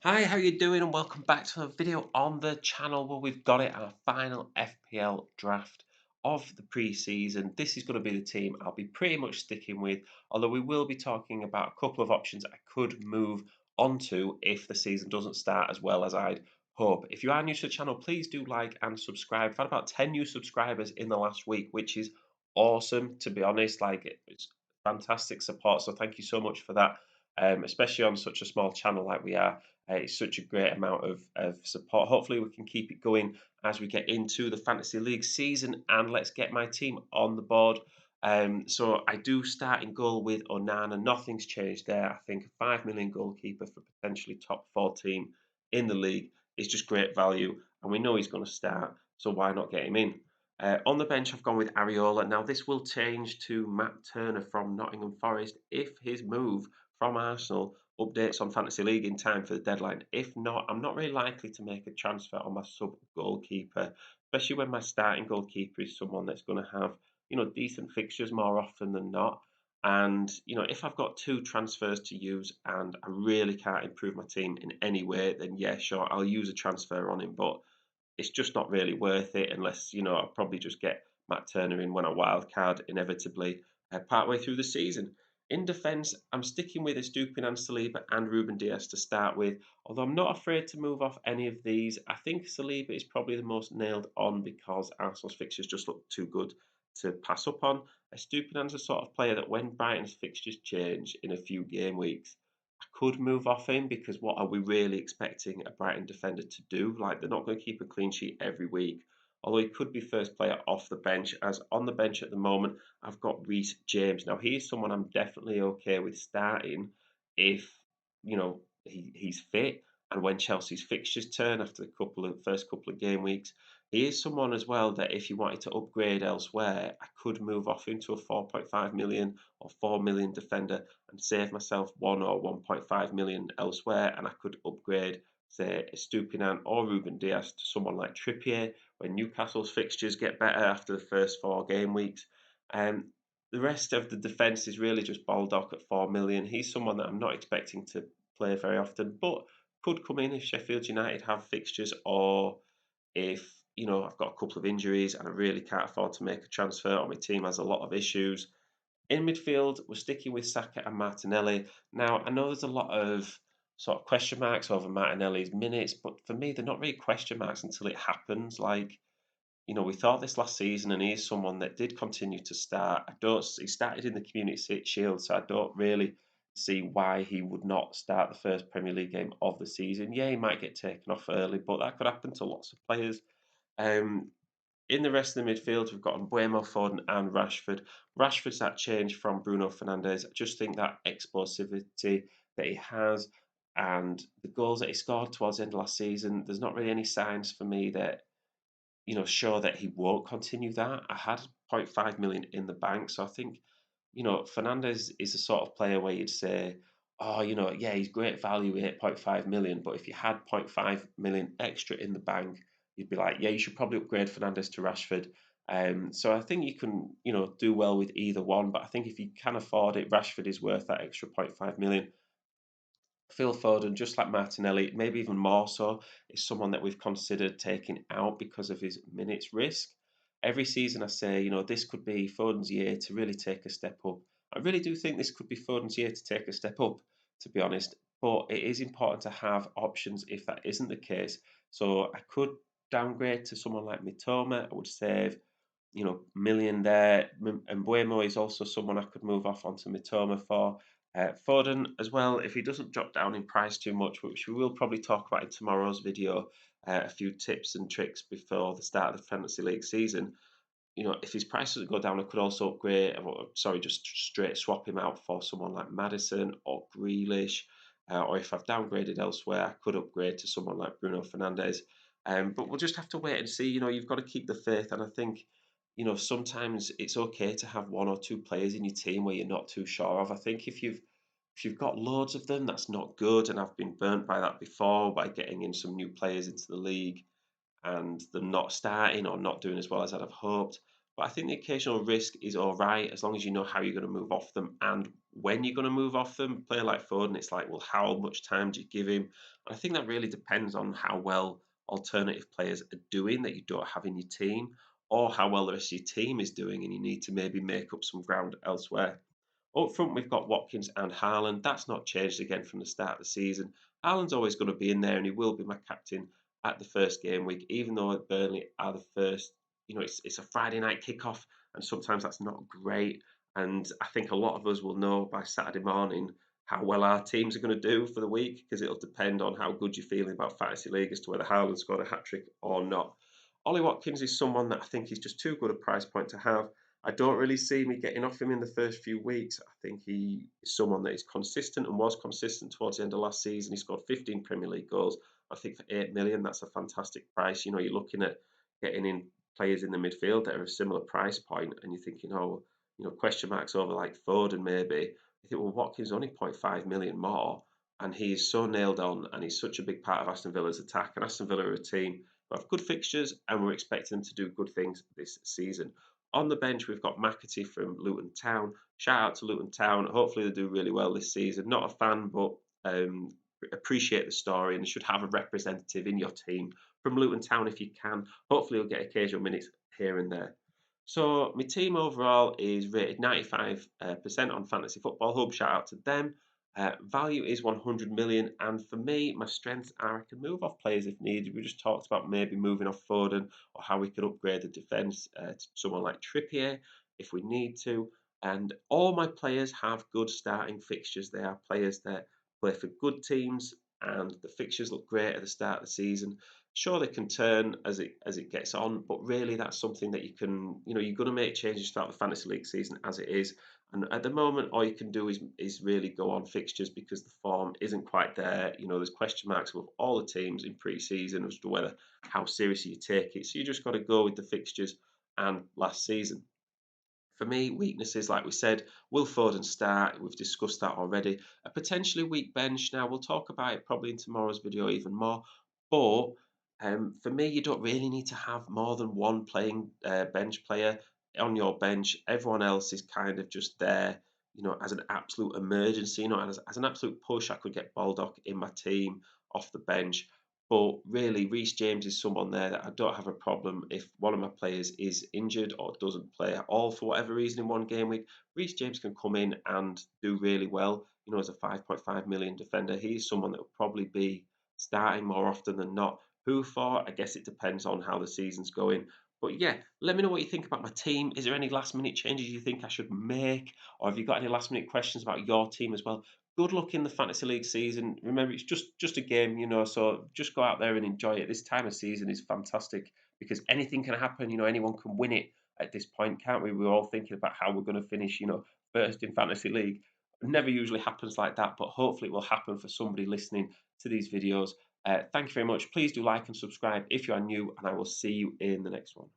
Hi, how you doing? And welcome back to a video on the channel where we've got it our final FPL draft of the pre-season. This is going to be the team I'll be pretty much sticking with, although we will be talking about a couple of options I could move onto if the season doesn't start as well as I'd hope. If you are new to the channel, please do like and subscribe. I've had about 10 new subscribers in the last week, which is awesome, to be honest. It's fantastic support, so thank you so much for that. Especially on such a small channel like we are. It's such a great amount of support. Hopefully, we can keep it going as we get into the Fantasy League season. And let's get my team on the board. So I do start in goal with Onana. Nothing's changed there. I think a 5 million goalkeeper for potentially top 14 in the league is just great value. And we know he's going to start. So why not get him in? On the bench, I've gone with Areola. Now, this will change to Matt Turner from Nottingham Forest if his move from Arsenal updates on Fantasy League in time for the deadline. If not, I'm not really likely to make a transfer on my sub goalkeeper, especially when my starting goalkeeper is someone that's going to have, decent fixtures more often than not. And, if I've got two transfers to use and I really can't improve my team in any way, then yeah, sure, I'll use a transfer on him. But it's just not really worth it unless, I'll probably just get Matt Turner in when I wildcard inevitably partway through the season. In defence, I'm sticking with Estupiñán, Saliba and Ruben Diaz to start with, although I'm not afraid to move off any of these. I think Saliba is probably the most nailed on because Arsenal's fixtures just look too good to pass up on. Estupiñán's the sort of player that when Brighton's fixtures change in a few game weeks, I could move off him because what are we really expecting a Brighton defender to do? Like, they're not going to keep a clean sheet every week. Although he could be first player off the bench, as on the bench at the moment, I've got Reece James. Now, he's someone I'm definitely okay with starting if, he's fit and when Chelsea's fixtures turn after the first couple of game weeks. He is someone as well that if you wanted to upgrade elsewhere, I could move off into a 4.5 million or 4 million defender and save myself 1 or 1.5 million elsewhere, and I could upgrade, say, Estupiñán or Ruben Diaz to someone like Trippier when Newcastle's fixtures get better after the first 4 game weeks. Um, the rest of the defence is really just Baldock at 4 million. He's someone that I'm not expecting to play very often, but could come in if Sheffield United have fixtures or if I've got a couple of injuries and I really can't afford to make a transfer or my team has a lot of issues. In midfield, we're sticking with Saka and Martinelli. Now, I know there's a lot of sort of question marks over Martinelli's minutes, but for me, they're not really question marks until it happens. Like, we thought this last season, and he is someone that did continue to start. He started in the Community Shield, so I don't really see why he would not start the first Premier League game of the season. Yeah, he might get taken off early, but that could happen to lots of players. Um, in the rest of the midfield, we've got Mbuemo, Foden, and Rashford. Rashford's that change from Bruno Fernandes. I just think that explosivity that he has and the goals that he scored towards the end of last season, there's not really any signs for me that show that he won't continue that. I had zero point 0.5 million in the bank, so I think Fernandez is the sort of player where you'd say, oh, yeah, he's great value, 8.5 million, but if you had zero point 0.5 million extra in the bank, you'd be like, yeah, you should probably upgrade Fernandez to Rashford. So I think you can, do well with either one, but I think if you can afford it, Rashford is worth that extra zero point 0.5 million. Phil Foden, just like Martinelli, maybe even more so, is someone that we've considered taking out because of his minutes risk. Every season, I say, this could be Foden's year to really take a step up. I really do think this could be Foden's year to take a step up, to be honest. But it is important to have options if that isn't the case. So I could downgrade to someone like Mitoma. I would save, million there. And Buemo is also someone I could move off onto Mitoma for. Foden as well, if he doesn't drop down in price too much, which we will probably talk about in tomorrow's video, a few tips and tricks before the start of the Fantasy League season. If his price doesn't go down, I could also upgrade, just straight swap him out for someone like Madison or Grealish. Or if I've downgraded elsewhere, I could upgrade to someone like Bruno Fernandes. But we'll just have to wait and see. You've got to keep the faith. And I think, sometimes it's okay to have one or two players in your team where you're not too sure of. I think if you've got loads of them, that's not good. And I've been burnt by that before by getting in some new players into the league and them not starting or not doing as well as I'd have hoped. But I think the occasional risk is all right as long as you know how you're going to move off them and when you're going to move off them. A player like Foden, it's like, well, how much time do you give him? I think that really depends on how well alternative players are doing that you don't have in your team, or how well the rest of your team is doing, and you need to maybe make up some ground elsewhere. Up front, we've got Watkins and Haaland. That's not changed again from the start of the season. Haaland's always going to be in there, and he will be my captain at the first game week, even though Burnley are the first. It's a Friday night kickoff, and sometimes that's not great. And I think a lot of us will know by Saturday morning how well our teams are going to do for the week because it'll depend on how good you're feeling about fantasy league as to whether Haaland scored a hat trick or not. Ollie Watkins is someone that I think is just too good a price point to have. I don't really see me getting off him in the first few weeks. I think he is someone that is consistent and was consistent towards the end of last season. He scored 15 Premier League goals. I think for 8 million, that's a fantastic price. You're looking at getting in players in the midfield that are a similar price point, and you're thinking, oh, question marks over like Foden maybe. You think, well, Watkins only 0.5 million more, and he is so nailed on, and he's such a big part of Aston Villa's attack. And Aston Villa are a team who have good fixtures, and we're expecting them to do good things this season. On the bench, we've got McAtee from Luton Town. Shout out to Luton Town. Hopefully, they do really well this season. Not a fan, but appreciate the story and should have a representative in your team from Luton Town if you can. Hopefully, you'll get occasional minutes here and there. So, my team overall is rated 95% on Fantasy Football Hub. Shout out to them. Value is 100 million, and for me, my strengths are I can move off players if needed. We just talked about maybe moving off Foden or how we could upgrade the defence to someone like Trippier if we need to. And all my players have good starting fixtures. They are players that play for good teams, and the fixtures look great at the start of the season. Sure, they can turn as it gets on, but really that's something that you're going to make changes throughout the fantasy league season as it is. And at the moment, all you can do is really go on fixtures because the form isn't quite there. There's question marks with all the teams in pre-season as to whether how seriously you take it. So you just got to go with the fixtures and last season. For me, weaknesses, like we said, will Foden start? We've discussed that already. A potentially weak bench. Now, we'll talk about it probably in tomorrow's video even more. But for me, you don't really need to have more than one playing bench player on your bench. Everyone else is kind of just there, as an absolute emergency, as an absolute push. I could get Baldock in my team off the bench. But really, Reece James is someone there that I don't have a problem if one of my players is injured or doesn't play at all for whatever reason in one game week. Reece James can come in and do really well. As a 5.5 million defender, he's someone that will probably be starting more often than not. Who for? I guess it depends on how the season's going. But yeah, let me know what you think about my team. Is there any last minute changes you think I should make? Or have you got any last minute questions about your team as well? Good luck in the fantasy league season. Remember, it's just a game, so just go out there and enjoy it. This time of season is fantastic because anything can happen. Anyone can win it at this point, can't we? We're all thinking about how we're going to finish, first in fantasy league. It never usually happens like that, but hopefully it will happen for somebody listening to these videos. Thank you very much. Please do like and subscribe if you are new, and I will see you in the next one.